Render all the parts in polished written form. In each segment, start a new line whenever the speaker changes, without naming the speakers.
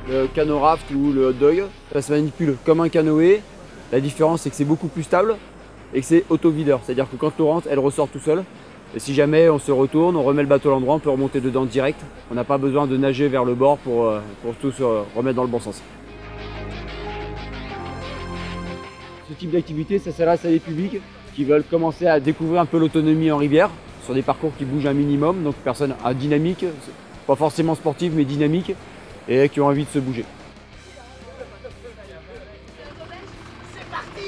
Le canot raft ou le hot dog, ça se manipule comme un canoë. La différence, c'est que c'est beaucoup plus stable et que c'est auto-videur. C'est-à-dire que quand l'eau rentre, elle ressort tout seul. Et si jamais on se retourne, on remet le bateau à l'endroit, on peut remonter dedans direct. On n'a pas besoin de nager vers le bord pour tout se remettre dans le bon sens. Ce type d'activité, ça s'adresse à des publics qui veulent commencer à découvrir un peu l'autonomie en rivière, sur des parcours qui bougent un minimum, donc personnes dynamiques, pas forcément sportives mais dynamiques, et qui ont envie de se bouger.
C'est parti!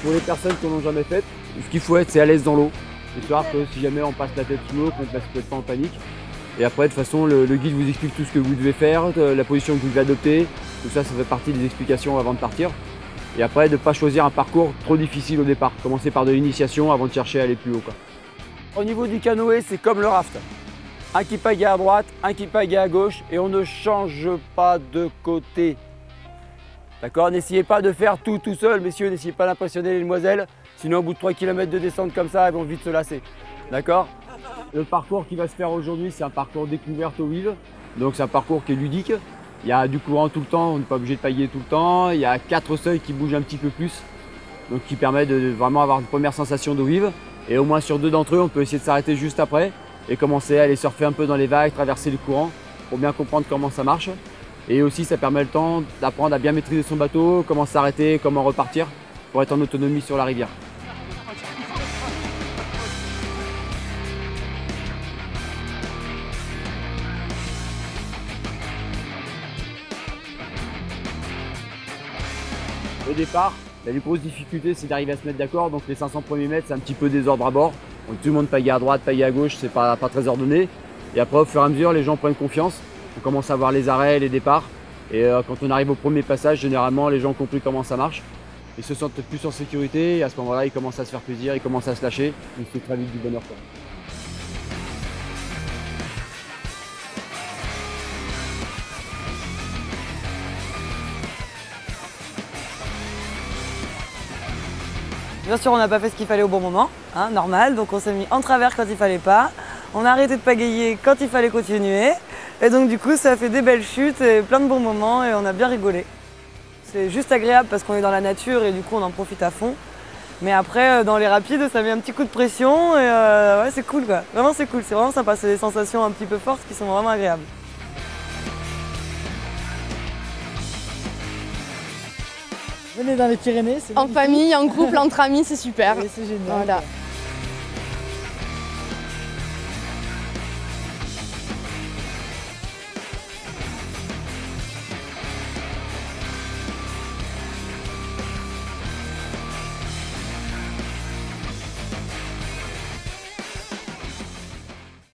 Pour les personnes qui n'en ont jamais fait, ce qu'il faut être, c'est à l'aise dans l'eau. Histoire que si jamais on passe la tête sous l'eau, qu'on ne se mette pas en panique. Et après, de toute façon, le guide vous explique tout ce que vous devez faire, la position que vous devez adopter. Tout ça, ça fait partie des explications avant de partir. Et après, de ne pas choisir un parcours trop difficile au départ. Commencer par de l'initiation avant de chercher à aller plus haut, quoi. Au niveau du canoë, c'est comme le raft. Un qui pagaie à droite, un qui pagaie à gauche, et on ne change pas de côté. D'accord? N'essayez pas de faire tout seul, messieurs, n'essayez pas d'impressionner les demoiselles. Sinon, au bout de 3 km de descente comme ça, elles vont vite se lasser. D'accord? Le parcours qui va se faire aujourd'hui, c'est un parcours découverte au wheel. Donc c'est un parcours qui est ludique. Il y a du courant tout le temps, on n'est pas obligé de pagayer tout le temps. Il y a 4 seuils qui bougent un petit peu plus, donc qui permet de vraiment avoir une première sensation d'eau vive. Et au moins sur 2 d'entre eux, on peut essayer de s'arrêter juste après et commencer à aller surfer un peu dans les vagues, traverser le courant pour bien comprendre comment ça marche. Et aussi, ça permet le temps d'apprendre à bien maîtriser son bateau, comment s'arrêter, comment repartir pour être en autonomie sur la rivière. Au départ, la plus grosse difficulté, c'est d'arriver à se mettre d'accord. Donc les 500 premiers mètres, c'est un petit peu désordre à bord. Donc tout le monde pagaie à droite, pagaie à gauche, c'est pas très ordonné. Et après, au fur et à mesure, les gens prennent confiance. On commence à voir les arrêts, les départs. Et quand on arrive au premier passage, généralement, les gens ont compris comment ça marche. Ils se sentent plus en sécurité. Et à ce moment-là, ils commencent à se faire plaisir, ils commencent à se lâcher. Donc c'est très vite du bonheur, quoi.
Bien sûr, on n'a pas fait ce qu'il fallait au bon moment, hein, normal, donc on s'est mis en travers quand il fallait pas. On a arrêté de pagayer quand il fallait continuer. Et donc du coup, ça a fait des belles chutes et plein de bons moments et on a bien rigolé. C'est juste agréable parce qu'on est dans la nature et du coup, on en profite à fond. Mais après, dans les rapides, ça met un petit coup de pression et ouais, c'est cool quoi. Vraiment, c'est cool, c'est vraiment sympa. C'est des sensations un petit peu fortes qui sont vraiment agréables.
Venez dans les Pyrénées, c'est
En famille, en couple, entre amis, c'est super.
c'est génial.
Voilà.